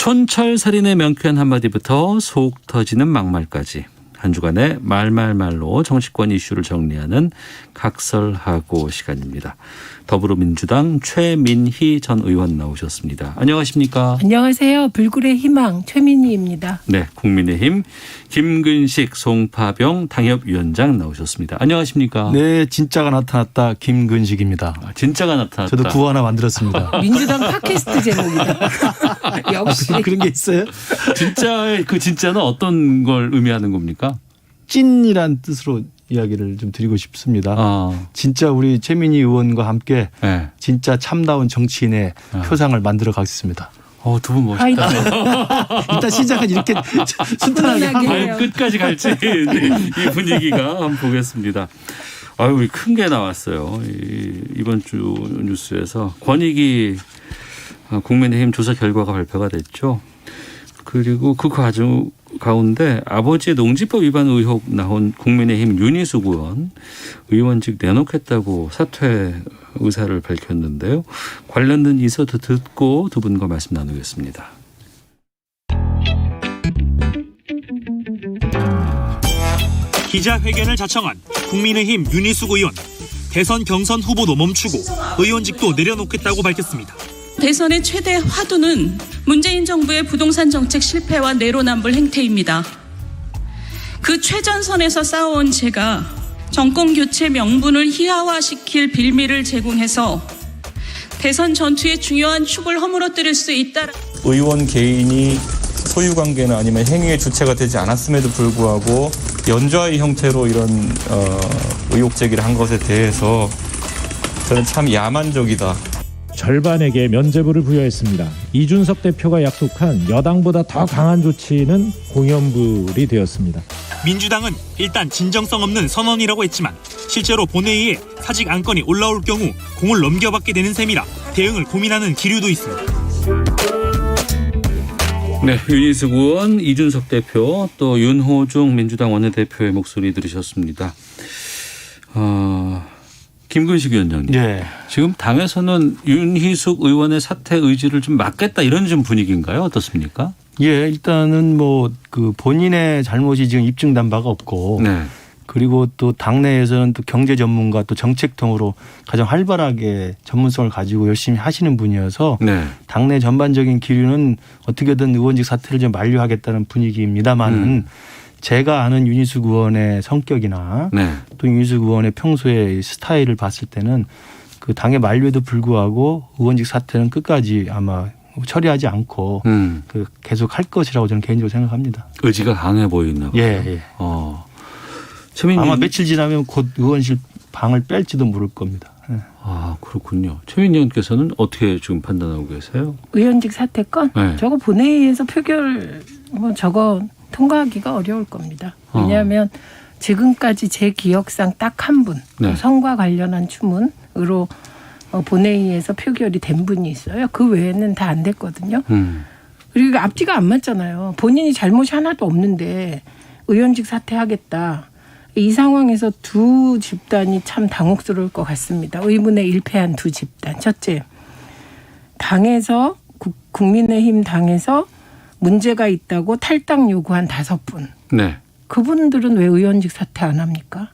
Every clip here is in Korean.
촌철살인의 명쾌한 한마디부터 속 터지는 막말까지 한 주간의 말말말로 정치권 이슈를 정리하는 각설하고 시간입니다. 더불어민주당 최민희 전 의원 나오셨습니다. 안녕하십니까? 안녕하세요. 불굴의 희망 최민희입니다. 네, 국민의힘 김근식 송파병 당협위원장 나오셨습니다. 안녕하십니까? 네, 진짜가 나타났다 김근식입니다. 진짜가 나타났다. 저도 구호 하나 만들었습니다. 민주당 팟캐스트 제목이다. 역시. 그런 게 있어요? 진짜 그 진짜는 어떤 걸 의미하는 겁니까? 찐이란 뜻으로 이야기를 좀 드리고 싶습니다. 진짜 우리 최민희 의원과 함께 네. 진짜 참다운 정치인의 표상을 만들어 가겠습니다. 두 분 멋있다. 일단 시작은 이렇게 순탄하게 과연 끝까지 갈지 이 분위기가 한번 보겠습니다. 우리 큰 게 나왔어요. 이번 주 뉴스에서 권익위 국민의힘 조사 결과가 발표가 됐죠. 그리고 그 과정 가운데 아버지의 농지법 위반 의혹 나온 국민의힘 윤희숙 의원 의원직 내놓겠다고 사퇴 의사를 밝혔는데요. 관련된 이서도 듣고 두 분과 말씀 나누겠습니다. 기자회견을 자청한 국민의힘 윤희숙 의원. 대선 경선 후보도 멈추고 의원직도 내려놓겠다고 밝혔습니다. 대선의 최대 화두는 문재인 정부의 부동산 정책 실패와 내로남불 행태입니다. 그 최전선에서 싸워온 제가 정권 교체 명분을 희화화시킬 빌미를 제공해서 대선 전투의 중요한 축을 허물어뜨릴 수 있다. 의원 개인이 소유관계나 아니면 행위의 주체가 되지 않았음에도 불구하고 연좌의 형태로 이런 의혹 제기를 한 것에 대해서 저는 참 야만적이다. 절반에게 면죄부를 부여했습니다. 이준석 대표가 약속한 여당보다 더 강한 조치는 공연불이 되었습니다. 민주당은 일단 진정성 없는 선언이라고 했지만 실제로 본회의에 사직 안건이 올라올 경우 공을 넘겨받게 되는 셈이라 대응을 고민하는 기류도 있습니다. 네, 윤희숙 의원, 이준석 대표, 또 윤호중 민주당 원내대표의 목소리 들으셨습니다. 김근식 위원장님. 네. 지금 당에서는 윤희숙 의원의 사퇴 의지를 좀 막겠다 이런 좀 분위기인가요? 어떻습니까? 예, 일단은 그 본인의 잘못이 지금 입증된 바가 없고 네. 그리고 또 당내에서는 또 경제 전문가 또 정책통으로 가장 활발하게 전문성을 가지고 열심히 하시는 분이어서 네. 당내 전반적인 기류는 어떻게든 의원직 사퇴를 좀 만류하겠다는 분위기입니다만은 제가 아는 윤희숙 의원의 성격이나 네. 또 윤희숙 의원의 평소의 스타일을 봤을 때는 그 당의 만류에도 불구하고 의원직 사퇴는 끝까지 아마 처리하지 않고 그 계속 할 것이라고 저는 개인적으로 생각합니다. 의지가 강해 보이나 봐요. 예. 아마 며칠 지나면 곧 의원실 방을 뺄지도 모를 겁니다. 예. 그렇군요. 최민희 의원께서는 어떻게 지금 판단하고 계세요? 의원직 사퇴권? 네. 저거 본회의에서 표결 저거 통과하기가 어려울 겁니다. 왜냐하면 지금까지 제 기억상 딱 한 분, 네. 선과 관련한 추문으로 본회의에서 표결이 된 분이 있어요. 그 외에는 다 안 됐거든요. 그리고 앞뒤가 안 맞잖아요. 본인이 잘못이 하나도 없는데 의원직 사퇴하겠다. 이 상황에서 두 집단이 참 당혹스러울 것 같습니다. 의문에 일패한 두 집단. 첫째, 당에서 국민의힘 당에서 문제가 있다고 탈당 요구한 5분. 네. 그분들은 왜 의원직 사퇴 안 합니까?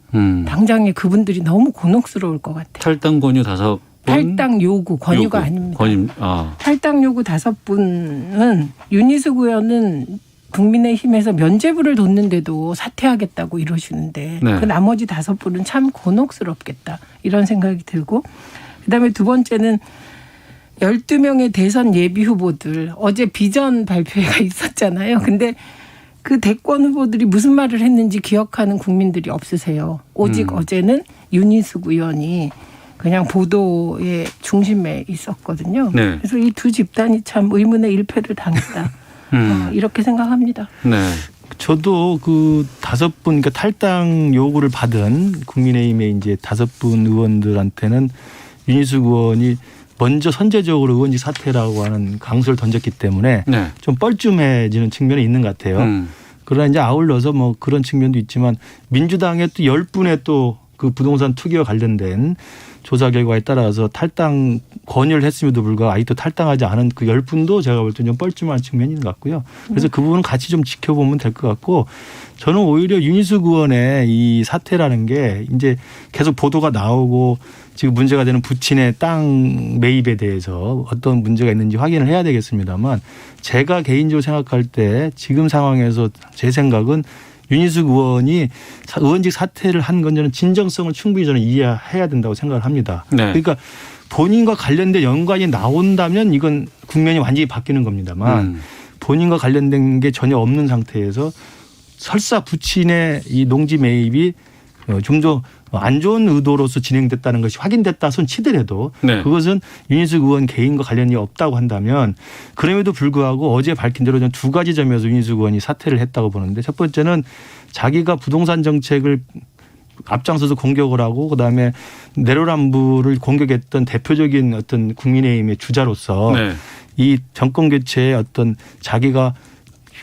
당장에 그분들이 너무 곤혹스러울 것 같아요. 탈당 권유 5분. 탈당 요구, 권유가 아닙니다. 탈당 요구 5분은 윤희숙 의원은 국민의힘에서 면죄부를 뒀는데도 사퇴하겠다고 이러시는데 네. 그 나머지 5분은 참 곤혹스럽겠다 이런 생각이 들고 그다음에 두 번째는 12명의 대선 예비 후보들 어제 비전 발표회가 있었잖아요. 근데 그 대권 후보들이 무슨 말을 했는지 기억하는 국민들이 없으세요. 오직 어제는 윤희숙 의원이 그냥 보도의 중심에 있었거든요. 네. 그래서 이 두 집단이 참 의문의 일패를 당했다. 이렇게 생각합니다. 네. 저도 그 5분 그러니까 탈당 요구를 받은 국민의힘의 이제 5분 의원들한테는 윤희숙 의원이 먼저 선제적으로 의원직 사퇴라고 하는 강수를 던졌기 때문에 네. 좀 뻘쭘해지는 측면이 있는 것 같아요. 그러나 이제 아울러서 그런 측면도 있지만 민주당의 또 10분의 또 그 부동산 투기와 관련된 조사 결과에 따라서 탈당 권유를 했음에도 불구하고 아직도 탈당하지 않은 그 10분도 제가 볼 때 좀 뻘쭘한 측면이 있는 것 같고요. 그래서 그 부분은 같이 좀 지켜보면 될 것 같고 저는 오히려 윤희숙 의원의 이 사태라는 게 이제 계속 보도가 나오고 지금 문제가 되는 부친의 땅 매입에 대해서 어떤 문제가 있는지 확인을 해야 되겠습니다만 제가 개인적으로 생각할 때 지금 상황에서 제 생각은 윤희숙 의원이 의원직 사퇴를 한 건 저는 진정성을 충분히 저는 이해해야 된다고 생각을 합니다. 네. 그러니까 본인과 관련된 연관이 나온다면 이건 국면이 완전히 바뀌는 겁니다만 본인과 관련된 게 전혀 없는 상태에서 설사 부친의 이 농지 매입이 좀 더 안 좋은 의도로서 진행됐다는 것이 확인됐다 손 치더라도 네. 그것은 윤희숙 의원 개인과 관련이 없다고 한다면 그럼에도 불구하고 어제 밝힌 대로 저는 두 가지 점에서 윤희숙 의원이 사퇴를 했다고 보는데 첫 번째는 자기가 부동산 정책을 앞장서서 공격을 하고 그다음에 내로남불을 공격했던 대표적인 어떤 국민의힘의 주자로서 네. 이 정권 교체에 어떤 자기가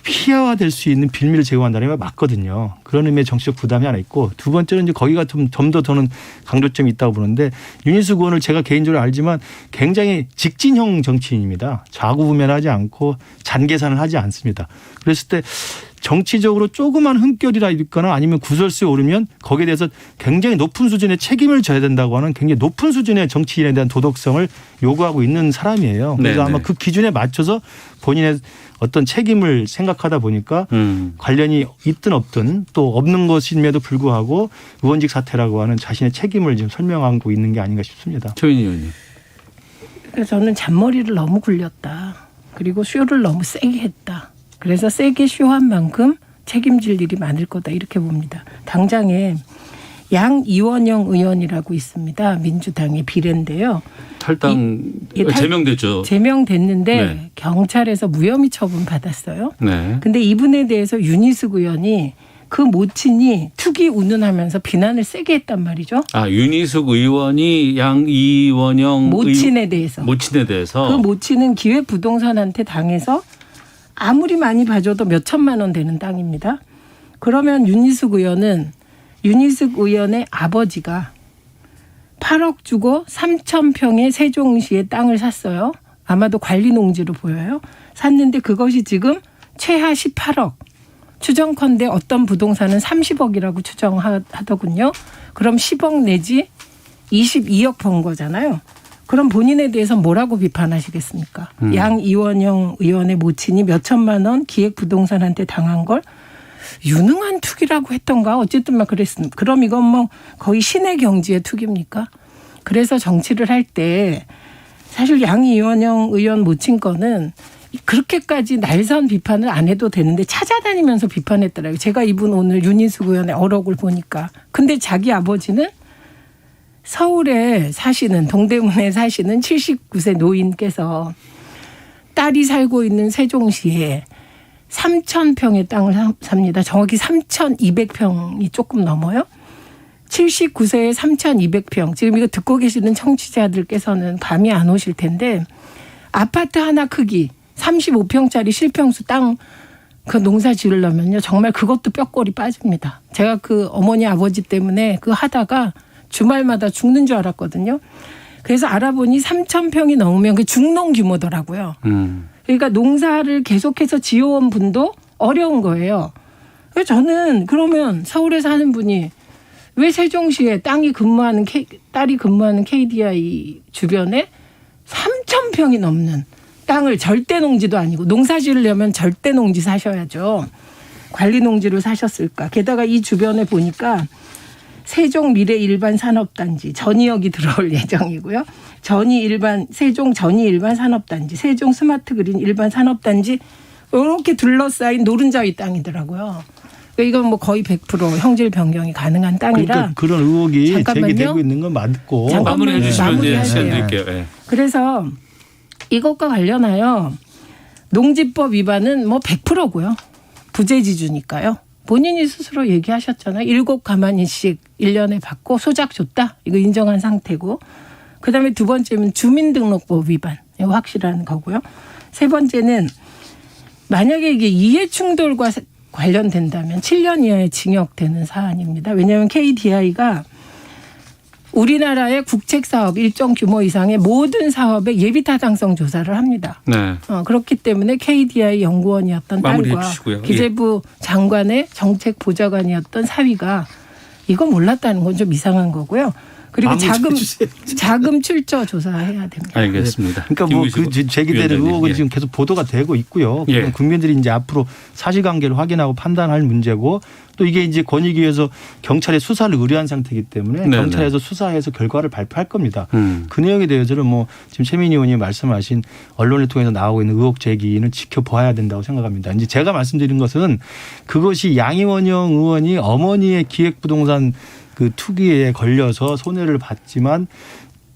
희화화될 수 있는 빌미를 제공한다는 게 맞거든요. 그런 의미의 정치적 부담이 하나 있고 두 번째는 이제 거기가 좀 더 저는 강조점이 있다고 보는데 윤희숙 의원을 제가 개인적으로 알지만 굉장히 직진형 정치인입니다. 좌구우면하지 않고 잔계산을 하지 않습니다. 그랬을 때 정치적으로 조그만 흠결이라 있거나 아니면 구설수에 오르면 거기에 대해서 굉장히 높은 수준의 책임을 져야 된다고 하는 굉장히 높은 수준의 정치인에 대한 도덕성을 요구하고 있는 사람이에요. 그래서 네네. 아마 그 기준에 맞춰서 본인의 어떤 책임을 생각하다 보니까 관련이 있든 없든 또 없는 것임에도 불구하고 의원직 사퇴라고 하는 자신의 책임을 지금 설명하고 있는 게 아닌가 싶습니다. 최민희 의원님. 그래서 저는 잔머리를 너무 굴렸다. 그리고 쇼를 너무 세게 했다. 그래서 세게 쇼한 만큼 책임질 일이 많을 거다 이렇게 봅니다. 당장에 양이원영 의원이라고 있습니다. 민주당의 비례인데요. 탈당 제명됐죠. 제명됐는데 네. 경찰에서 무혐의 처분 받았어요. 네. 근데 이분에 대해서 윤희숙 의원이 그 모친이 투기 운운하면서 비난을 세게 했단 말이죠. 아, 윤희숙 의원이 양이원영 모친에 대해서. 모친에 대해서 그 모친은 기획부동산한테 당해서 아무리 많이 봐줘도 몇 천만 원 되는 땅입니다. 그러면 윤희숙 의원의 아버지가 8억 주고 3,000평의 세종시의 땅을 샀어요. 아마도 관리농지로 보여요. 샀는데 그것이 지금 최하 18억. 추정컨대 어떤 부동산은 30억이라고 추정하더군요. 그럼 10억 내지 22억 번 거잖아요. 그럼 본인에 대해서 뭐라고 비판하시겠습니까? 양이원영 의원의 모친이 몇 천만 원 기획부동산한테 당한 걸 유능한 투기라고 했던가 어쨌든 막 그랬습니다. 그럼 이건 뭐 거의 신의 경지의 투기입니까? 그래서 정치를 할 때 사실 양이원영 의원 모친 거는 그렇게까지 날선 비판을 안 해도 되는데 찾아다니면서 비판했더라고요. 제가 이분 오늘 윤희숙 의원의 어록을 보니까. 근데 자기 아버지는 서울에 사시는 동대문에 사시는 79세 노인께서 딸이 살고 있는 세종시에 3,000평의 땅을 삽니다. 정확히 3,200평이 조금 넘어요. 79세에 3,200평. 지금 이거 듣고 계시는 청취자들께서는 감이 안 오실 텐데 아파트 하나 크기 35평짜리 실평수 땅 그 농사 지으려면요. 정말 그것도 뼈골이 빠집니다. 제가 그 어머니 아버지 때문에 그 하다가 주말마다 죽는 줄 알았거든요. 그래서 알아보니 3,000평이 넘으면 그 중농 규모더라고요. 그러니까 농사를 계속해서 지어온 분도 어려운 거예요. 그래서 저는 그러면 서울에 사는 분이 왜 세종시에 딸이 근무하는 KDI 주변에 3,000평이 넘는 땅을 절대 농지도 아니고 농사 지으려면 절대 농지 사셔야죠. 관리 농지로 사셨을까. 게다가 이 주변에 보니까 세종 미래 일반 산업단지 전이역이 들어올 예정이고요. 세종 전이 일반 산업단지, 세종 스마트 그린 일반 산업단지 이렇게 둘러싸인 노른자위 땅이더라고요. 이건 뭐 거의 100% 형질 변경이 가능한 땅이라. 그러니까 그런 의혹이 잠깐만요. 제기되고 있는 건 맞고. 마무리해 주시면 이제 시간 마무리할게요. 드릴게요. 네. 그래서 이것과 관련하여 농지법 위반은 뭐 100%고요. 부재지주니까요. 본인이 스스로 얘기하셨잖아요. 7가마니씩 1년에 받고 소작 줬다. 이거 인정한 상태고. 그다음에 두 번째는 주민등록법 위반. 이거 확실한 거고요. 세 번째는 만약에 이게 이해충돌과 관련된다면 7년 이하의 징역되는 사안입니다. 왜냐하면 KDI가 우리나라의 국책 사업 일정 규모 이상의 모든 사업의 예비 타당성 조사를 합니다. 네. 그렇기 때문에 KDI 연구원이었던 마무리해 딸과 주시고요. 기재부 장관의 정책 보좌관이었던 사위가 이거 몰랐다는 건 좀 이상한 거고요. 그리고 자금 출처 조사해야 됩니다. 알겠습니다. 그러니까 뭐 그 제기되는 의혹은 지금 계속 보도가 되고 있고요. 예. 국민들이 이제 앞으로 사실관계를 확인하고 판단할 문제고 또 이게 이제 권익위에서 경찰에 수사를 의뢰한 상태이기 때문에 네네. 경찰에서 수사해서 결과를 발표할 겁니다. 그 내용에 대해서는 뭐 지금 최민희 의원이 말씀하신 언론을 통해서 나오고 있는 의혹 제기는 지켜봐야 된다고 생각합니다. 이제 제가 말씀드린 것은 그것이 양이원영 의원이 어머니의 기획부동산 그 투기에 걸려서 손해를 봤지만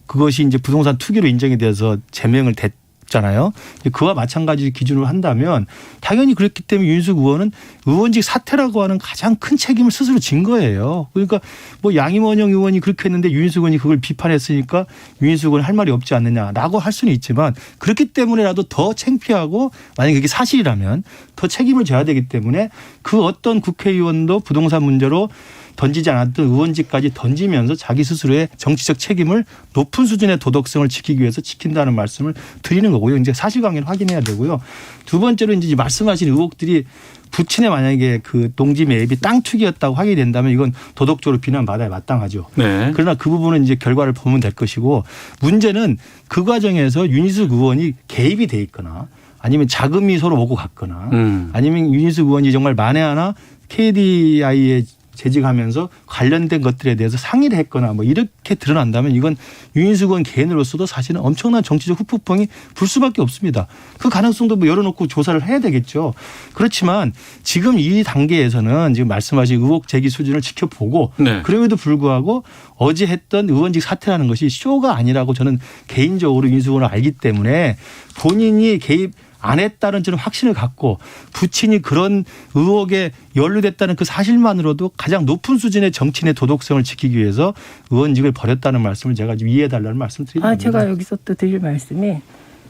그것이 이제 부동산 투기로 인정이 돼서 제명을 됐잖아요. 그와 마찬가지 기준으로 한다면 당연히 그렇기 때문에 윤희숙 의원은 의원직 사퇴라고 하는 가장 큰 책임을 스스로 진 거예요. 그러니까 뭐 양임원영 의원이 그렇게 했는데 윤희숙 의원이 그걸 비판했으니까 윤희숙 의원은 할 말이 없지 않느냐라고 할 수는 있지만 그렇기 때문에라도 더 창피하고 만약에 그게 사실이라면 더 책임을 져야 되기 때문에 그 어떤 국회의원도 부동산 문제로 던지지 않았던 의원직까지 던지면서 자기 스스로의 정치적 책임을 높은 수준의 도덕성을 지키기 위해서 지킨다는 말씀을 드리는 거고요. 이제 사실관계를 확인해야 되고요. 두 번째로 이제 말씀하신 의혹들이 부친의 만약에 그 농지 매입이 땅 투기였다고 확인이 된다면 이건 도덕적으로 비난받아야 마땅하죠. 네. 그러나 그 부분은 이제 결과를 보면 될 것이고 문제는 그 과정에서 윤희숙 의원이 개입이 돼 있거나 아니면 자금이 서로 오고 갔거나 아니면 윤희숙 의원이 정말 만에 하나 KDI에 재직하면서 관련된 것들에 대해서 상의를 했거나 뭐 이렇게 드러난다면 이건 윤희숙 의원 개인으로서도 사실은 엄청난 정치적 후폭풍이 불 수밖에 없습니다. 그 가능성도 뭐 열어놓고 조사를 해야 되겠죠. 그렇지만 지금 이 단계에서는 지금 말씀하신 의혹 제기 수준을 지켜보고 네. 그럼에도 불구하고 어제 했던 의원직 사퇴라는 것이 쇼가 아니라고 저는 개인적으로 윤희숙 의원을 알기 때문에 본인이 개입 안 했다는 저는 확신을 갖고 부친이 그런 의혹에 연루됐다는 그 사실만으로도 가장 높은 수준의 정치인의 도덕성을 지키기 위해서 의원직을 버렸다는 말씀을 제가 좀 이해해달라는 말씀을 드립니다. 제가 여기서 또 드릴 말씀이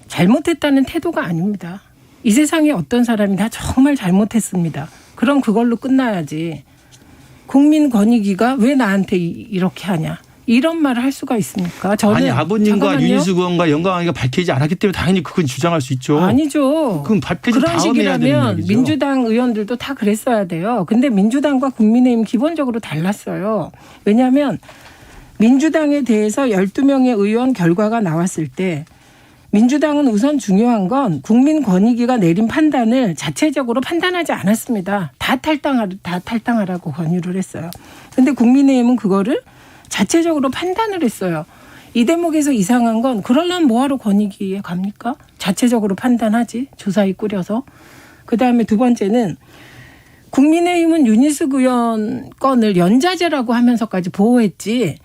잘못했다는 태도가 아닙니다. 이 세상에 어떤 사람이 다 정말 잘못했습니다. 그럼 그걸로 끝나야지. 국민권익위가 왜 나한테 이렇게 하냐. 이런 말을 할 수가 있습니까? 저는 아니 아버님과 잠깐만요. 윤희숙 의원과 영광이가 밝히지 않았기 때문에 당연히 그건 주장할 수 있죠. 아니죠. 그럼 발표지 그런 다음에 해야 되는 식이라면 얘기죠. 민주당 의원들도 다 그랬어야 돼요. 근데 민주당과 국민의힘 기본적으로 달랐어요. 왜냐하면 민주당에 대해서 12명의 의원 결과가 나왔을 때 민주당은 우선 중요한 건 국민권익위가 내린 판단을 자체적으로 판단하지 않았습니다. 다 탈당하라고 권유를 했어요. 근데 국민의힘은 그거를 자체적으로 판단을 했어요. 이 대목에서 이상한 건 그러려면 뭐하러 권익위에 갑니까? 자체적으로 판단하지. 조사위 꾸려서. 그다음에 두 번째는 국민의힘은 윤희숙 의원 건을 연자제라고 하면서까지 보호했지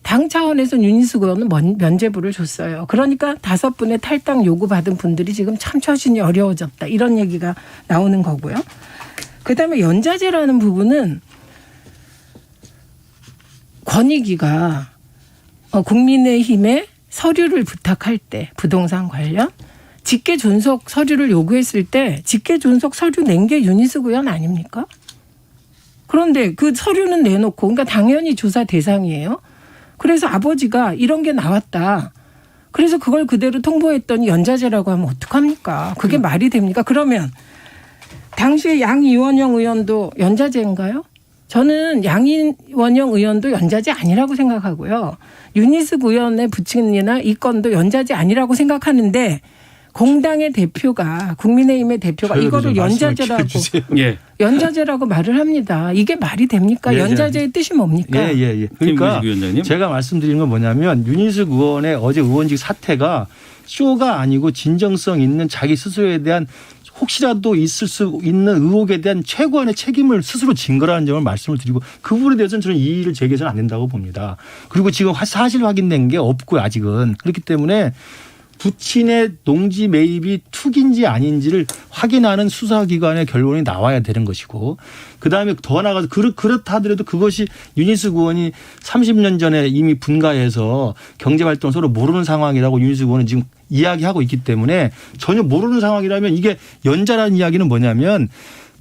당 차원에서 윤희숙 의원은 면죄부를 줬어요. 그러니까 5분의 탈당 요구받은 분들이 지금 참 처신이 어려워졌다. 이런 얘기가 나오는 거고요. 그다음에 연자제라는 부분은 권익위가 국민의힘에 서류를 부탁할 때 부동산 관련 직계 존속 서류를 요구했을 때 직계 존속 서류 낸 게 윤희숙 의원 아닙니까? 그런데 그 서류는 내놓고 그러니까 당연히 조사 대상이에요. 그래서 아버지가 이런 게 나왔다. 그래서 그걸 그대로 통보했더니 연자제라고 하면 어떡합니까? 그게 말이 됩니까? 그러면 당시에 양이원영 의원도 연자제인가요? 저는 양이원영 의원도 연자제 아니라고 생각하고요. 윤희숙 의원의 부친이나 이 건도 연자제 아니라고 생각하는데 공당의 대표가 국민의힘의 대표가 이거를 연자제라고 예. 연자제라고 말을 합니다. 이게 말이 됩니까? 예, 연자제의 뜻이 뭡니까? 예. 그러니까 위원장님. 제가 말씀드린 건 뭐냐면 윤희숙 의원의 어제 의원직 사퇴가 쇼가 아니고 진정성 있는 자기 스스로에 대한 혹시라도 있을 수 있는 의혹에 대한 최고한의 책임을 스스로 진 거라는 점을 말씀을 드리고 그 부분에 대해서는 저는 이의를 제기해서는 안 된다고 봅니다. 그리고 지금 사실 확인된 게 없고요. 아직은. 그렇기 때문에 부친의 농지 매입이 투기인지 아닌지를 확인하는 수사기관의 결론이 나와야 되는 것이고 그다음에 더 나아가서 그렇다 하더라도 그것이 윤희숙 의원이 30년 전에 이미 분가해서 경제활동을 서로 모르는 상황이라고 윤희숙 의원은 지금 이야기하고 있기 때문에 전혀 모르는 상황이라면 이게 연자라는 이야기는 뭐냐면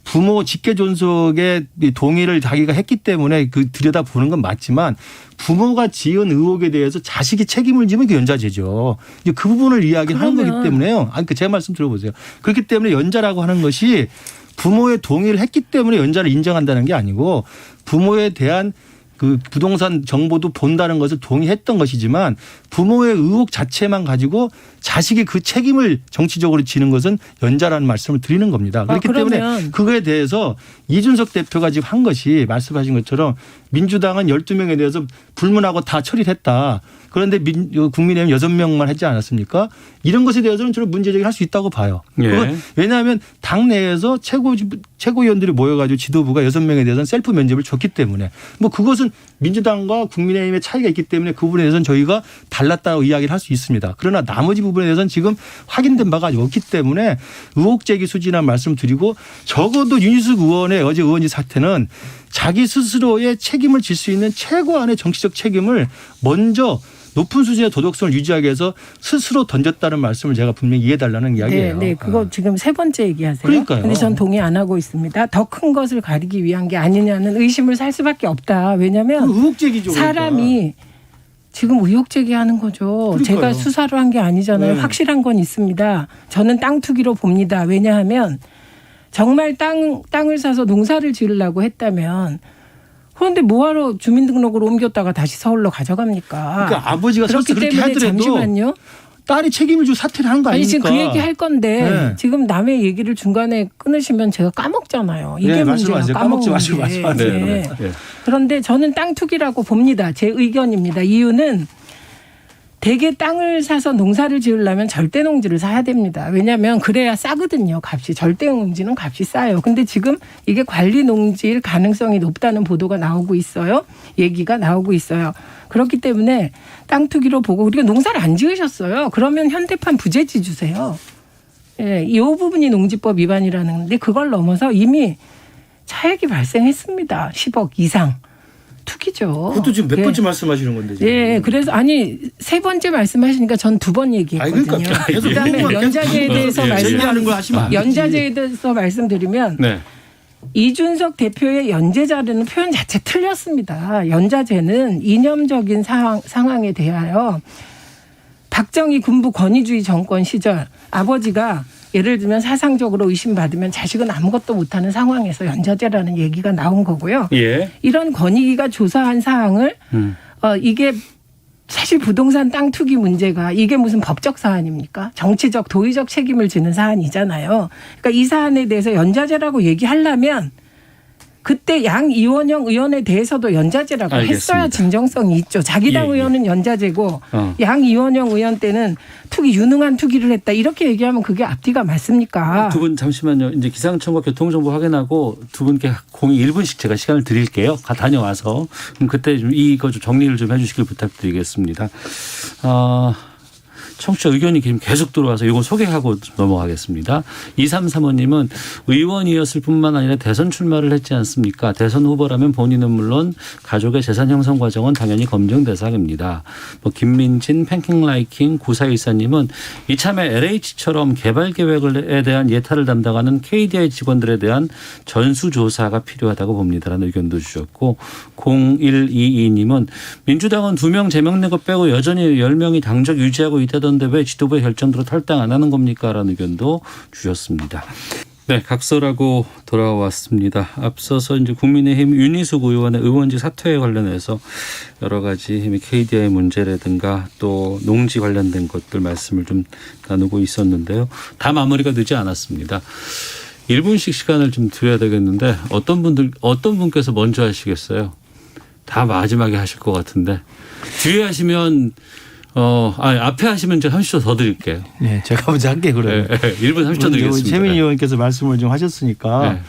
부모 직계 존속의 동의를 자기가 했기 때문에 그 들여다보는 건 맞지만 부모가 지은 의혹에 대해서 자식이 책임을 지면 그 연좌제죠. 이제 그 부분을 이야기하는 거기 때문에요. 아니, 제 말씀 들어보세요. 그렇기 때문에 연좌라고 하는 것이 부모의 동의를 했기 때문에 연좌를 인정한다는 게 아니고 부모에 대한 그 부동산 정보도 본다는 것을 동의했던 것이지만 부모의 의혹 자체만 가지고 자식이 그 책임을 정치적으로 지는 것은 연좌라는 말씀을 드리는 겁니다. 그렇기 때문에 그거에 대해서 이준석 대표가 지금 한 것이 말씀하신 것처럼 민주당은 12명에 대해서 불문하고 다 처리를 했다. 그런데 국민의힘 6명만 했지 않았습니까? 이런 것에 대해서는 저는 문제제기를 할 수 있다고 봐요. 예. 왜냐하면 당 내에서 최고위원들이 모여가지고 지도부가 6명에 대해서는 셀프 면접을 줬기 때문에 뭐 그것은 민주당과 국민의힘의 차이가 있기 때문에 그 부분에 대해서는 저희가 달랐다고 이야기를 할 수 있습니다. 그러나 나머지 부분에 대해서는 지금 확인된 바가 없기 때문에 의혹 제기 수준이라는 말씀 드리고 적어도 윤희숙 의원의 어제 의원직 사태는 자기 스스로의 책임을 질 수 있는 최고한의 정치적 책임을 먼저 높은 수준의 도덕성을 유지하기 위해서 스스로 던졌다는 말씀을 제가 분명히 이해해달라는 이야기예요. 네, 그거 지금 세 번째 얘기하세요. 그러니까요. 그런데 전 동의 안 하고 있습니다. 더 큰 것을 가리기 위한 게 아니냐는 의심을 살 수밖에 없다. 왜냐하면 의혹 제기죠. 사람이 지금 의혹 제기하는 거죠. 그러니까요. 제가 수사로 한 게 아니잖아요. 네. 확실한 건 있습니다. 저는 땅 투기로 봅니다. 왜냐하면 정말 땅을 사서 농사를 지으려고 했다면 그런데 뭐하러 주민등록으로 옮겼다가 다시 서울로 가져갑니까? 그러니까 아버지가 그렇기 그렇게 때문에 하더라도 잠시만요. 딸이 책임을 지고 사퇴를 한 거 아니 아닙니까? 지금 그 얘기 할 건데 네. 지금 남의 얘기를 중간에 끊으시면 제가 까먹잖아요. 이게 네, 문제가 말씀하세요. 까먹지 마시고 말씀하세요. 네. 네. 그런데 저는 땅 투기라고 봅니다. 제 의견입니다. 이유는 대개 땅을 사서 농사를 지으려면 절대농지를 사야 됩니다. 왜냐하면 그래야 싸거든요. 값이. 절대농지는 값이 싸요. 근데 지금 이게 관리농지일 가능성이 높다는 보도가 나오고 있어요. 얘기가 나오고 있어요. 그렇기 때문에 땅 투기로 보고 우리가 농사를 안 지으셨어요. 그러면 현대판 부재지 주세요. 예, 이 부분이 농지법 위반이라는데 그걸 넘어서 이미 차액이 발생했습니다. 10억 이상. 투기죠. 그것도 지금 몇 예. 번째 말씀하시는 건데 지금. 예, 그래서 아니 세 번째 말씀하시니까 전 두 번 얘기했거든요. 그러니까 계속 그다음에 그것만 연좌제에 대해서 얘기하는 거 하시면 안 되지. 연좌제에 대해서 말씀드리면 네. 이준석 대표의 연재자료는 표현 자체 틀렸습니다. 연좌제는 이념적인 상황에 대하여 박정희 군부 권위주의 정권 시절 아버지가 예를 들면 사상적으로 의심받으면 자식은 아무것도 못하는 상황에서 연좌제라는 얘기가 나온 거고요. 예. 이런 권익위가 조사한 사항을 이게 사실 부동산 땅 투기 문제가 이게 무슨 법적 사안입니까? 정치적 도의적 책임을 지는 사안이잖아요. 그러니까 이 사안에 대해서 연좌제라고 얘기하려면 그때 양 이원영 의원에 대해서도 연좌제라고 알겠습니다. 했어야 진정성이 있죠. 자기 당 예, 예. 의원은 연좌제고 양 이원영 의원 때는 투기 유능한 투기를 했다. 이렇게 얘기하면 그게 앞뒤가 맞습니까? 두 분 잠시만요. 이제 기상청과 교통정보 확인하고 두 분께 공이 1분씩 제가 시간을 드릴게요. 다녀와서. 그럼 그때 좀 이거 좀 정리를 좀 해주시길 부탁드리겠습니다. 청취자 의견이 지금 계속 들어와서 이거 소개하고 넘어가겠습니다. 2335님은 의원이었을 뿐만 아니라 대선 출마를 했지 않습니까? 대선 후보라면 본인은 물론 가족의 재산 형성 과정은 당연히 검증 대상입니다. 김민진, 팬킹라이킹, 9414님은 이참에 LH처럼 개발 계획에 대한 예타를 담당하는 KDI 직원들에 대한 전수조사가 필요하다고 봅니다라는 의견도 주셨고 0122님은 민주당은 2명 제명 낸 거 빼고 여전히 10명이 당적 유지하고 있다던데 왜 지도부의 결정대로 탈당 안 하는 겁니까? 라는 의견도 주셨습니다. 네, 각서라고 돌아왔습니다. 앞서서 이제 국민의힘 윤희숙 의원의 의원직 사퇴에 관련해서 여러 가지 KDI 문제라든가 또 농지 관련된 것들 말씀을 좀 나누고 있었는데요. 다 마무리가 되지 않았습니다. 1분씩 시간을 좀 드려야 되겠는데 어떤 분께서 먼저 하시겠어요? 다 마지막에 하실 것 같은데 뒤에 하시면 앞에 하시면 제가 30초 더 드릴게요. 네, 제가 먼저 할게요. 그러면. 네, 1분 30초 드리겠습니다. 최민희 의원께서 말씀을 좀 하셨으니까 네.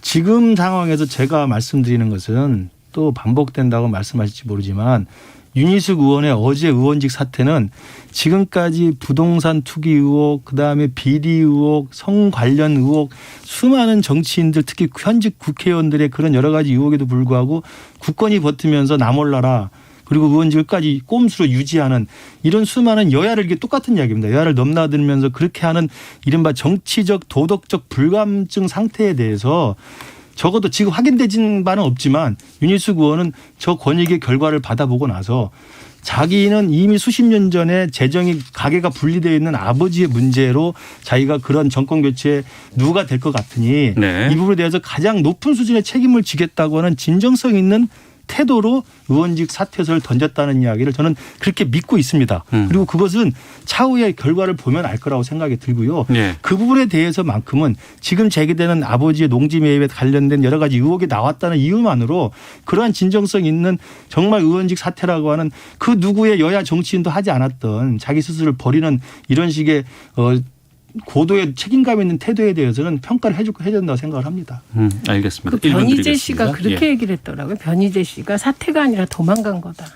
지금 상황에서 제가 말씀드리는 것은 또 반복된다고 말씀하실지 모르지만 윤희숙 의원의 어제 의원직 사퇴는 지금까지 부동산 투기 의혹, 그다음에 비리 의혹, 성 관련 의혹, 수많은 정치인들 특히 현직 국회의원들의 그런 여러 가지 의혹에도 불구하고 국권이 버티면서 나 몰라라. 그리고 의원직을까지 꼼수로 유지하는 이런 수많은 여야를 이게 똑같은 이야기입니다. 여야를 넘나들면서 그렇게 하는 이른바 정치적 도덕적 불감증 상태에 대해서 적어도 지금 확인되진 바는 없지만 윤희숙 의원은 저 권익의 결과를 받아보고 나서 자기는 이미 수십 년 전에 재정이 가계가 분리되어 있는 아버지의 문제로 자기가 그런 정권 교체에 누가 될 것 같으니 네. 이 부분에 대해서 가장 높은 수준의 책임을 지겠다고 하는 진정성 있는 태도로 의원직 사퇴서를 던졌다는 이야기를 저는 그렇게 믿고 있습니다. 그리고 그것은 차후의 결과를 보면 알 거라고 생각이 들고요. 네. 그 부분에 대해서만큼은 지금 제기되는 아버지의 농지 매입에 관련된 여러 가지 의혹이 나왔다는 이유만으로 그러한 진정성 있는 정말 의원직 사퇴라고 하는 그 누구의 여야 정치인도 하지 않았던 자기 스스로를 버리는 이런 식의 고도의 책임감 있는 태도에 대해서는 평가를 해야 된다고 생각을 합니다. 알겠습니다. 그 변희재 씨가 그렇게 얘기를 했더라고요. 변희재 씨가 사퇴가 아니라 도망간 거다.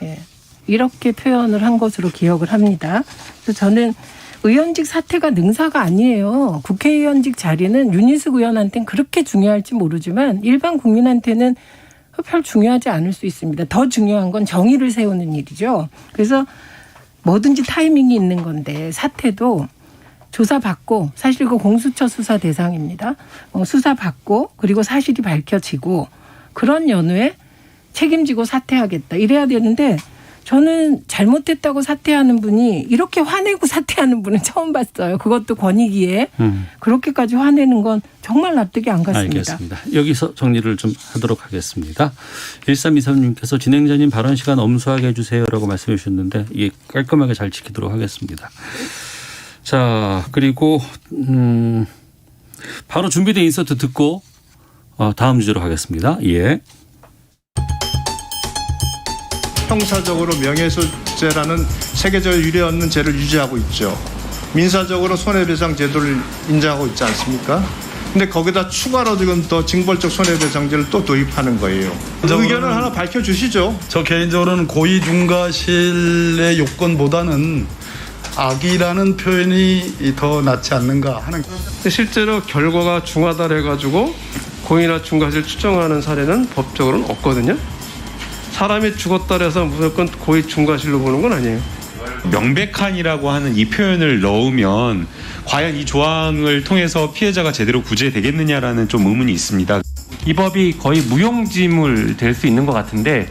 예. 이렇게 표현을 한 것으로 기억을 합니다. 그래서 저는 의원직 사퇴가 능사가 아니에요. 국회의원직 자리는 윤희숙 의원한테는 그렇게 중요할지 모르지만 일반 국민한테는 별 중요하지 않을 수 있습니다. 더 중요한 건 정의를 세우는 일이죠. 그래서 뭐든지 타이밍이 있는 건데 사퇴도 조사받고 사실 그 공수처 수사 대상입니다. 수사받고 그리고 사실이 밝혀지고 그런 연후에 책임지고 사퇴하겠다. 이래야 되는데 저는 잘못했다고 사퇴하는 분이 이렇게 화내고 사퇴하는 분은 처음 봤어요. 그것도 권익위에 그렇게까지 화내는 건 정말 납득이 안 갔습니다. 알겠습니다. 여기서 정리를 좀 하도록 하겠습니다. 1323님께서 진행자님 발언 시간 엄수하게 해주세요라고 말씀해 주셨는데 이게 깔끔하게 잘 지키도록 하겠습니다. 자, 그리고 바로 준비된 인서트 듣고 다음 주제로 가겠습니다. 예. 형사적으로 명예훼손죄라는 세계적으로 유례없는 죄를 유지하고 있죠. 민사적으로 손해배상 제도를 인정하고 있지 않습니까? 근데 거기다 추가로 지금 또 징벌적 손해배상제를 또 도입하는 거예요. 의견을 하나 밝혀주시죠. 저 개인적으로는 고의중과실의 요건보다는 악이라는 표현이 더 낫지 않는가 하는. 실제로 결과가 중하다 해가지고 고의나 중과실 추정하는 사례는 법적으로는 없거든요. 사람이 죽었다 해서 무조건 고의 중과실로 보는 건 아니에요. 명백한이라고 하는 이 표현을 넣으면 과연 이 조항을 통해서 피해자가 제대로 구제되겠느냐라는 좀 의문이 있습니다. 이 법이 거의 무용지물 될 수 있는 것 같은데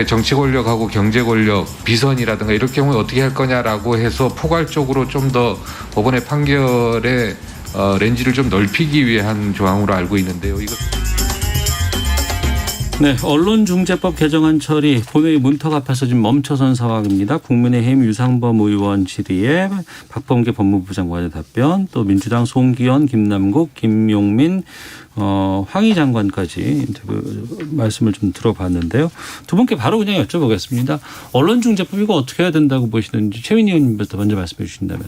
정치 권력하고 경제 권력, 비선이라든가 이럴 경우에 어떻게 할 거냐라고 해서 포괄적으로 좀 더 법원의 판결의 렌즈를 좀 넓히기 위한 조항으로 알고 있는데요. 이거. 네, 언론중재법 개정안 처리 본회의 문턱 앞에서 지금 멈춰선 상황입니다. 국민의힘 유상범 의원 질의에 박범계 법무부 장관의 답변, 또 민주당 송기현, 김남국, 김용민, 황희 장관까지 인터뷰 말씀을 좀 들어봤는데요. 두 분께 바로 그냥 여쭤보겠습니다. 언론중재법 이거 어떻게 해야 된다고 보시는지 최민희 의원님부터 먼저 말씀해 주신다면.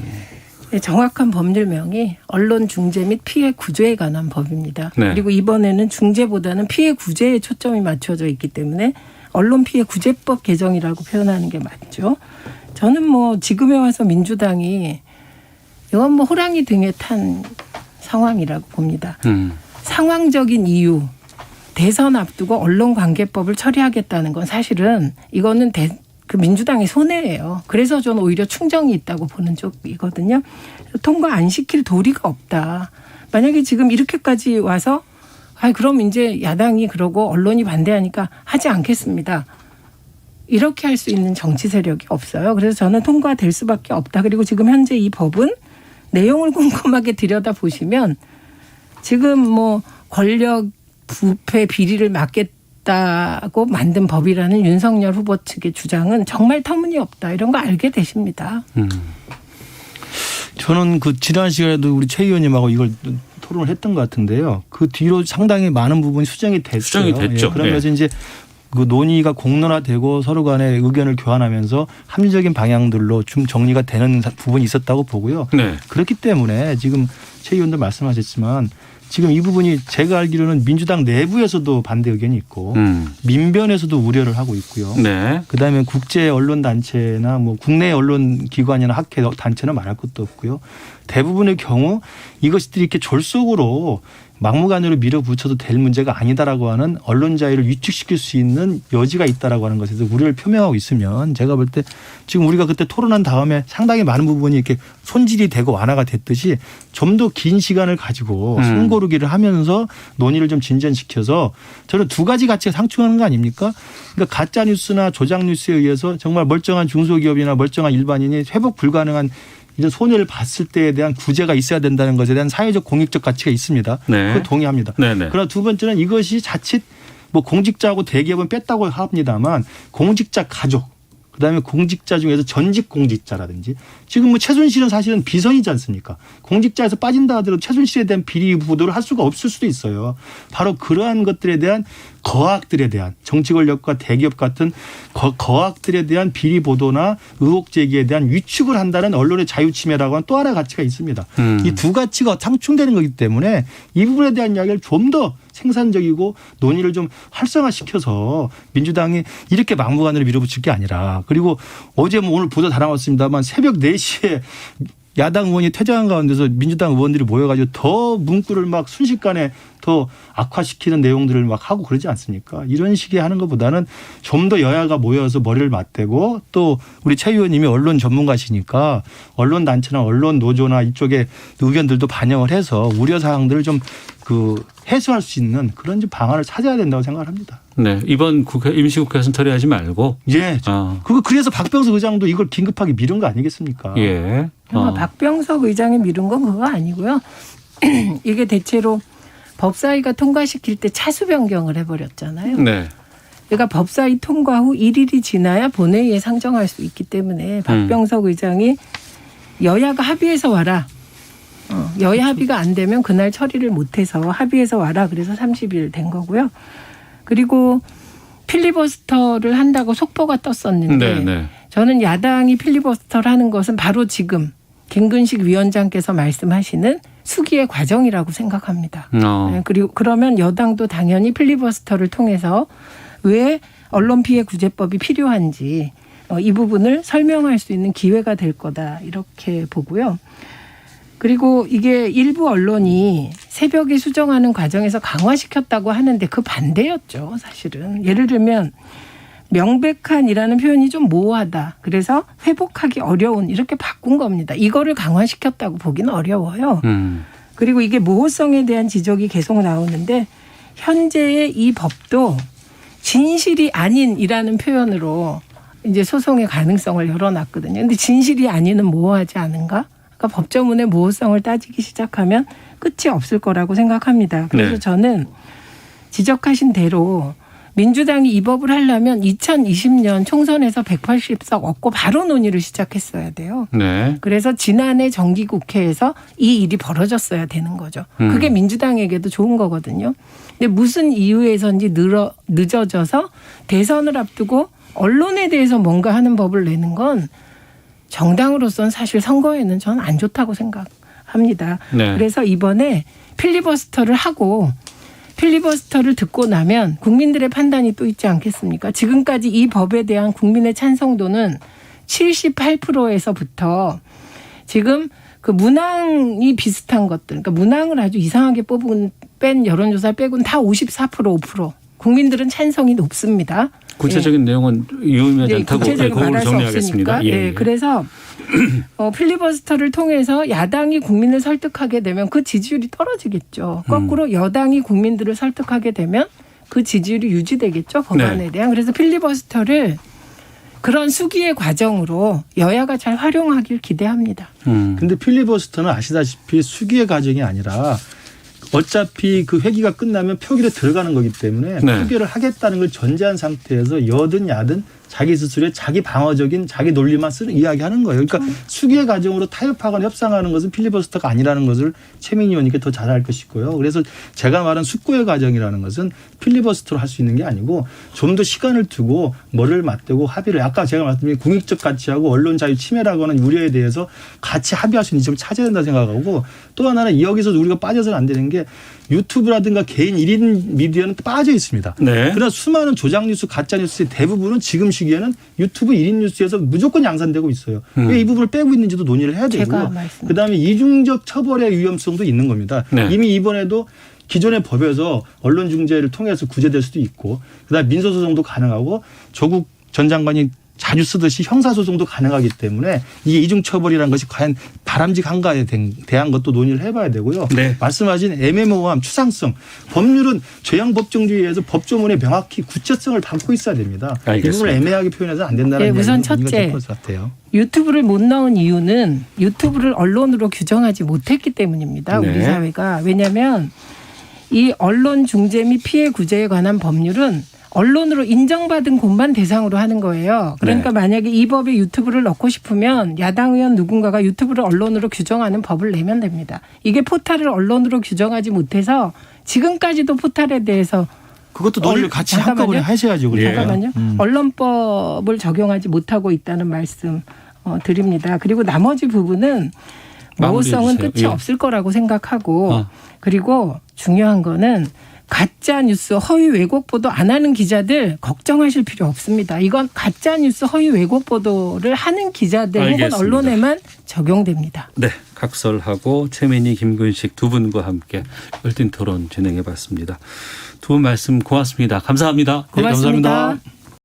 네, 정확한 법률명이 언론중재 및 피해 구제에 관한 법입니다. 네. 그리고 이번에는 중재보다는 피해 구제에 초점이 맞춰져 있기 때문에 언론 피해 구제법 개정이라고 표현하는 게 맞죠. 저는 뭐 지금에 와서 민주당이 이건 뭐 호랑이 등에 탄 상황이라고 봅니다. 상황적인 이유, 대선 앞두고 언론관계법을 처리하겠다는 건 사실은 이거는 그 민주당의 손해예요. 그래서 저는 오히려 충정이 있다고 보는 쪽이거든요. 통과 안 시킬 도리가 없다. 만약에 지금 이렇게까지 와서 그럼 이제 야당이 그러고 언론이 반대하니까 하지 않겠습니다. 이렇게 할 수 있는 정치 세력이 없어요. 그래서 저는 통과될 수밖에 없다. 그리고 지금 현재 이 법은 내용을 꼼꼼하게 들여다보시면 지금 뭐 권력 부패 비리를 막겠다고 만든 법이라는 윤석열 후보 측의 주장은 정말 터무니없다. 이런 거 알게 되십니다. 저는 그 지난 시간에도 우리 최 의원님하고 이걸 토론을 했던 것 같은데요. 그 뒤로 상당히 많은 부분이 수정이 됐어요. 수정이 됐죠. 예, 그러면서 이제 그 논의가 공론화되고 서로 간에 의견을 교환하면서 합리적인 방향들로 좀 정리가 되는 부분이 있었다고 보고요. 네. 그렇기 때문에 지금 최 의원도 말씀하셨지만 지금 이 부분이 제가 알기로는 민주당 내부에서도 반대 의견이 있고 민변에서도 우려를 하고 있고요. 네. 그다음에 국제 언론 단체나 뭐 국내 언론 기관이나 학회 단체는 말할 것도 없고요. 대부분의 경우 이것들이 이렇게 졸속으로 막무가내로 밀어붙여도 될 문제가 아니다라고 하는 언론 자유를 위축시킬 수 있는 여지가 있다라고 하는 것에서 우려를 표명하고 있으면 제가 볼 때 지금 우리가 그때 토론한 다음에 상당히 많은 부분이 이렇게 손질이 되고 완화가 됐듯이 좀 더 긴 시간을 가지고 숨고르기를 하면서 논의를 좀 진전시켜서 저는 두 가지 가치가 상충하는 거 아닙니까? 그러니까 가짜 뉴스나 조작 뉴스에 의해서 정말 멀쩡한 중소기업이나 멀쩡한 일반인이 회복 불가능한 이런 손해를 봤을 때에 대한 구제가 있어야 된다는 것에 대한 사회적 공익적 가치가 있습니다. 네. 그거 동의합니다. 네네. 그러나 두 번째는 이것이 자칫 뭐 공직자하고 대기업은 뺐다고 합니다만 공직자 가족 그다음에 공직자 중에서 전직 공직자라든지 지금 뭐 최순실은 사실은 비선이지 않습니까? 공직자에서 빠진다 하더라도 최순실에 대한 비리 보도를 할 수가 없을 수도 있어요. 바로 그러한 것들에 대한 거학들에 대한 정치 권력과 대기업 같은 거학들에 대한 비리 보도나 의혹 제기에 대한 위축을 한다는 언론의 자유 침해라고 하는 또 하나의 가치가 있습니다. 이 두 가치가 상충되는 거기 때문에 이 부분에 대한 이야기를 좀 더 생산적이고 논의를 좀 활성화시켜서 민주당이 이렇게 막무가내로 밀어붙일 게 아니라 그리고 어제 뭐 오늘 보도 다 나왔습니다만 새벽 4시에 야당 의원이 퇴장한 가운데서 민주당 의원들이 모여가지고 더 문구를 막 순식간에 더 악화시키는 내용들을 막 하고 그러지 않습니까? 이런 식의 하는 것보다는 좀 더 여야가 모여서 머리를 맞대고 또 우리 최 의원님이 언론 전문가시니까 언론 단체나 언론 노조나 이쪽의 의견들도 반영을 해서 우려 사항들을 좀 해소할 수 있는 그런 좀 방안을 찾아야 된다고 생각을 합니다. 네. 이번 임시국회에서는 처리하지 말고. 예. 그래서 박병석 의장도 이걸 긴급하게 미룬 거 아니겠습니까? 예. 박병석 의장이 미룬 건 그거 아니고요. 이게 대체로 법사위가 통과시킬 때 차수 변경을 해버렸잖아요. 네. 그러니까 법사위 통과 후 1일이 지나야 본회의에 상정할 수 있기 때문에 박병석 의장이 여야가 합의해서 와라. 여야 합의가 안 되면 그날 처리를 못해서 합의해서 와라. 그래서 30일 된 거고요. 그리고 필리버스터를 한다고 속보가 떴었는데 네. 저는 야당이 필리버스터를 하는 것은 바로 지금 김근식 위원장께서 말씀하시는 수기의 과정이라고 생각합니다. 그리고 그러면 여당도 당연히 필리버스터를 통해서 왜 언론 피해 구제법이 필요한지 이 부분을 설명할 수 있는 기회가 될 거다 이렇게 보고요. 그리고 이게 일부 언론이 새벽에 수정하는 과정에서 강화시켰다고 하는데 그 반대였죠, 사실은. 예를 들면 명백한이라는 표현이 좀 모호하다. 그래서 회복하기 어려운 이렇게 바꾼 겁니다. 이거를 강화시켰다고 보기는 어려워요. 그리고 이게 모호성에 대한 지적이 계속 나오는데 현재의 이 법도 진실이 아닌이라는 표현으로 이제 소송의 가능성을 열어놨거든요. 근데 진실이 아닌은 모호하지 않은가? 그러니까 법조문의 모호성을 따지기 시작하면 끝이 없을 거라고 생각합니다. 그래서 저는 지적하신 대로 민주당이 이 법을 하려면 2020년 총선에서 180석 얻고 바로 논의를 시작했어야 돼요. 네. 그래서 지난해 정기국회에서 이 일이 벌어졌어야 되는 거죠. 그게 민주당에게도 좋은 거거든요. 근데 무슨 이유에서인지 늦어져서 대선을 앞두고 언론에 대해서 뭔가 하는 법을 내는 건 정당으로서는 사실 선거에는 저는 안 좋다고 생각합니다. 네. 그래서 이번에 필리버스터를 하고 필리버스터를 듣고 나면 국민들의 판단이 또 있지 않겠습니까? 지금까지 이 법에 대한 국민의 찬성도는 78%에서부터 지금 그 문항이 비슷한 것들, 그러니까 문항을 아주 이상하게 뺀 여론조사 빼고는 다 54%, 5%. 국민들은 찬성이 높습니다. 구체적인 내용은 유의미하지 않다고 구체적으로 그걸 말할 수 정리하겠습니다. 없으니까. 예. 그래서 필리버스터를 통해서 야당이 국민을 설득하게 되면 그 지지율이 떨어지겠죠. 거꾸로 여당이 국민들을 설득하게 되면 그 지지율이 유지되겠죠. 법안에 대한. 그래서 필리버스터를 그런 수기의 과정으로 여야가 잘 활용하길 기대합니다. 근데 필리버스터는 아시다시피 수기의 과정이 아니라 어차피 그 회기가 끝나면 표결에 들어가는 거기 때문에 네. 표결을 하겠다는 걸 전제한 상태에서 여든 야든 자기 스스로의 자기 방어적인 자기 논리만 쓰는 이야기하는 거예요. 그러니까 수기의 과정으로 타협하거나 협상하는 것은 필리버스터가 아니라는 것을 최민희 의원님께 더 잘 알 것이고요. 그래서 제가 말한 숙고의 과정이라는 것은 필리버스터로 할 수 있는 게 아니고 좀 더 시간을 두고 머리를 맞대고 합의를 아까 제가 말씀드린 공익적 가치하고 언론 자유 침해라고 하는 우려에 대해서 같이 합의할 수 있는 점을 찾아야 된다 생각하고 또 하나는 여기서 우리가 빠져서는 안 되는 게 유튜브라든가 개인 1인 미디어는 빠져 있습니다. 네. 그러나 수많은 조작 뉴스, 가짜 뉴스의 대부분은 지금 시기에는 유튜브 1인 뉴스에서 무조건 양산되고 있어요. 왜 이 부분을 빼고 있는지도 논의를 해야 되고요. 그다음에 이중적 처벌의 위험성도 있는 겁니다. 네. 이미 이번에도 기존의 법에서 언론중재를 통해서 구제될 수도 있고 그다음에 민소소송도 가능하고 조국 전 장관이 자주 쓰듯이 형사소송도 가능하기 때문에 이게 이중처벌이라는 것이 과연 바람직한가에 대한 것도 논의를 해봐야 되고요. 네. 말씀하신 애매모호함, 추상성. 법률은 죄형법정주의에서 법조문에 명확히 구체성을 담고 있어야 됩니다. 알겠습니다. 이 부분을 애매하게 표현해서 안 된다는 네, 우선 이야기가 첫째. 것 같아요. 유튜브를 못 넣은 이유는 유튜브를 언론으로 규정하지 못했기 때문입니다. 네. 우리 사회가. 왜냐하면 이 언론 중재 및 피해 구제에 관한 법률은 언론으로 인정받은 곳만 대상으로 하는 거예요. 그러니까 네. 만약에 이 법에 유튜브를 넣고 싶으면 야당 의원 누군가가 유튜브를 언론으로 규정하는 법을 내면 됩니다. 이게 포탈을 언론으로 규정하지 못해서 지금까지도 포탈에 대해서 그것도 논의를 같이 한꺼번에 하셔야죠. 그러니까. 잠깐만요. 언론법을 적용하지 못하고 있다는 말씀 드립니다. 그리고 나머지 부분은 모호성은 마무리해 주세요. 끝이 예. 없을 거라고 생각하고 그리고 중요한 거는 가짜 뉴스 허위 왜곡 보도 안 하는 기자들 걱정하실 필요 없습니다. 이건 가짜 뉴스 허위 왜곡 보도를 하는 기자들 알겠습니다. 혹은 언론에만 적용됩니다. 네, 각설하고 최민희, 김근식 두 분과 함께 열띤 토론 진행해봤습니다. 두 분 말씀 고맙습니다. 감사합니다. 고맙습니다. 네, 감사합니다.